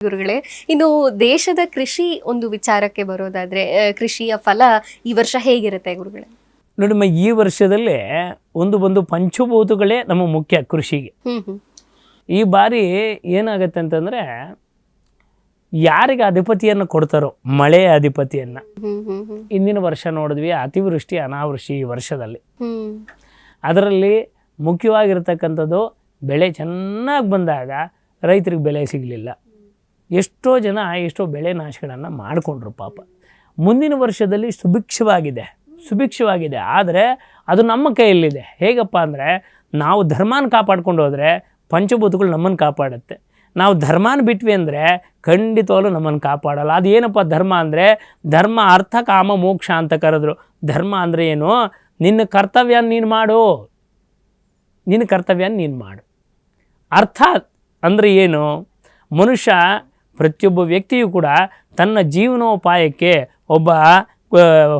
ಗುರುಗಳೇ, ಇನ್ನು ದೇಶದ ಕೃಷಿ ಒಂದು ವಿಚಾರಕ್ಕೆ ಬರೋದಾದ್ರೆ ಕೃಷಿಯ ಫಲ ಈ ವರ್ಷ ಹೇಗಿರುತ್ತೆ ಗುರುಗಳೇ? ನೋಡಮ್ಮ, ಈ ವರ್ಷದಲ್ಲಿ ಒಂದು ಪಂಚಭೂತಗಳೇ ನಮ್ಮ ಮುಖ್ಯ ಕೃಷಿಗೆ. ಈ ಬಾರಿ ಏನಾಗತ್ತೆ ಅಂತಂದ್ರೆ, ಯಾರಿಗೆ ಅಧಿಪತಿಯನ್ನು ಕೊಡ್ತಾರೋ ಮಳೆಯ ಅಧಿಪತಿಯನ್ನು, ಇಂದಿನ ವರ್ಷ ನೋಡಿದ್ವಿ ಅತಿವೃಷ್ಟಿ ಅನಾವೃಷ್ಟಿ ಈ ವರ್ಷದಲ್ಲಿ. ಅದರಲ್ಲಿ ಮುಖ್ಯವಾಗಿರ್ತಕ್ಕಂಥದ್ದು ಬೆಳೆ ಚೆನ್ನಾಗಿ ಬಂದಾಗ ರೈತರಿಗೆ ಬೆಲೆ ಸಿಗಲಿಲ್ಲ. ಎಷ್ಟೋ ಜನ ಎಷ್ಟೋ ಬೆಳೆ ನಾಶಗಳನ್ನು ಮಾಡಿಕೊಂಡ್ರು ಪಾಪ. ಮುಂದಿನ ವರ್ಷದಲ್ಲಿ ಸುಭಿಕ್ಷವಾಗಿದೆ, ಆದರೆ ಅದು ನಮ್ಮ ಕೈಯಲ್ಲಿದೆ. ಹೇಗಪ್ಪ ಅಂದರೆ, ನಾವು ಧರ್ಮನ ಕಾಪಾಡ್ಕೊಂಡು ಹೋದರೆ ಪಂಚಭೂತಗಳು ನಮ್ಮನ್ನು ಕಾಪಾಡುತ್ತೆ. ನಾವು ಧರ್ಮನ ಬಿಟ್ವಿ ಅಂದರೆ ಖಂಡಿತವಾಗ್ಲೂ ನಮ್ಮನ್ನು ಕಾಪಾಡಲ್ಲ. ಅದೇನಪ್ಪ ಧರ್ಮ ಅಂದರೆ, ಧರ್ಮ ಅರ್ಥ ಕಾಮ ಮೋಕ್ಷ ಅಂತ ಕರೆದ್ರು. ಧರ್ಮ ಅಂದರೆ ಏನು? ನಿನ್ನ ಕರ್ತವ್ಯ ನೀನು ಮಾಡು. ಅರ್ಥ ಅಂದರೆ ಏನು? ಮನುಷ್ಯ ಪ್ರತಿಯೊಬ್ಬ ವ್ಯಕ್ತಿಯು ಕೂಡ ತನ್ನ ಜೀವನೋಪಾಯಕ್ಕೆ ಒಬ್ಬ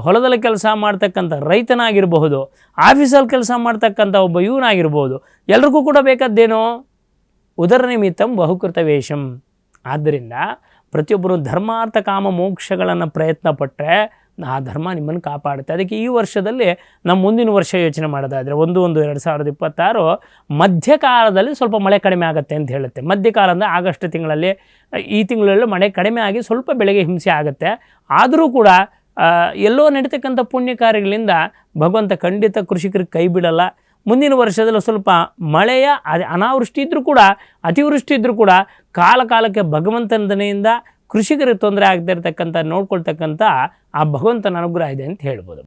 ಹೊಲದಲ್ಲಿ ಕೆಲಸ ಮಾಡ್ತಕ್ಕಂಥ ರೈತನಾಗಿರಬಹುದು, ಆಫೀಸಲ್ಲಿ ಕೆಲಸ ಮಾಡ್ತಕ್ಕಂಥ ಒಬ್ಬ ಇವನಾಗಿರ್ಬೋದು, ಎಲ್ರಿಗೂ ಕೂಡ ಬೇಕಾದ್ದೇನೋ ಉದರ ನಿಮಿತ್ತಂ ಬಹುಕೃತ ವೇಷಂ. ಆದ್ದರಿಂದ ಪ್ರತಿಯೊಬ್ಬರು ಧರ್ಮಾರ್ಥ ಕಾಮ ಮೋಕ್ಷಗಳನ್ನು ಪ್ರಯತ್ನ ಪಟ್ಟರೆ ಆ ಧರ್ಮ ನಿಮ್ಮನ್ನು ಕಾಪಾಡುತ್ತೆ. ಅದಕ್ಕೆ ಈ ವರ್ಷದಲ್ಲಿ ನಮ್ಮ ಮುಂದಿನ ವರ್ಷ ಯೋಚನೆ ಮಾಡೋದಾದರೆ 1/1/2026 ಮಧ್ಯಕಾಲದಲ್ಲಿ ಸ್ವಲ್ಪ ಮಳೆ ಕಡಿಮೆ ಆಗುತ್ತೆ ಅಂತ ಹೇಳುತ್ತೆ. ಮಧ್ಯಕಾಲ ಅಂದರೆ ಆಗಸ್ಟ್ ತಿಂಗಳಲ್ಲಿ, ಈ ತಿಂಗಳಲ್ಲಿ ಮಳೆ ಕಡಿಮೆ ಆಗಿ ಸ್ವಲ್ಪ ಬೆಳೆಗೆ ಹಿಂಸೆ ಆಗುತ್ತೆ. ಆದರೂ ಕೂಡ ಎಲ್ಲೋ ನಡೀತಕ್ಕಂಥ ಪುಣ್ಯ ಕಾರ್ಯಗಳಿಂದ ಭಗವಂತ ಖಂಡಿತ ಕೃಷಿಕರಿಗೆ ಕೈ ಬಿಡಲ್ಲ. ಮುಂದಿನ ವರ್ಷದಲ್ಲಿ ಸ್ವಲ್ಪ ಮಳೆಯ ಅನಾವೃಷ್ಟಿ ಇದ್ದರೂ ಕೂಡ, ಅತಿವೃಷ್ಟಿ ಇದ್ದರೂ ಕೂಡ ಕಾಲಕ್ಕೆ ಭಗವಂತನ ದಯೆಯಿಂದ ಕೃಷಿಕರಿಗೆ ತೊಂದರೆ ಆಗದೇ ಇರತಕ್ಕಂಥ ನೋಡ್ಕೊಳ್ತಕ್ಕಂಥ ಆ ಭಗವಂತನ ಅನುಗ್ರಹ ಇದೆ ಅಂತ ಹೇಳ್ಬೋದು.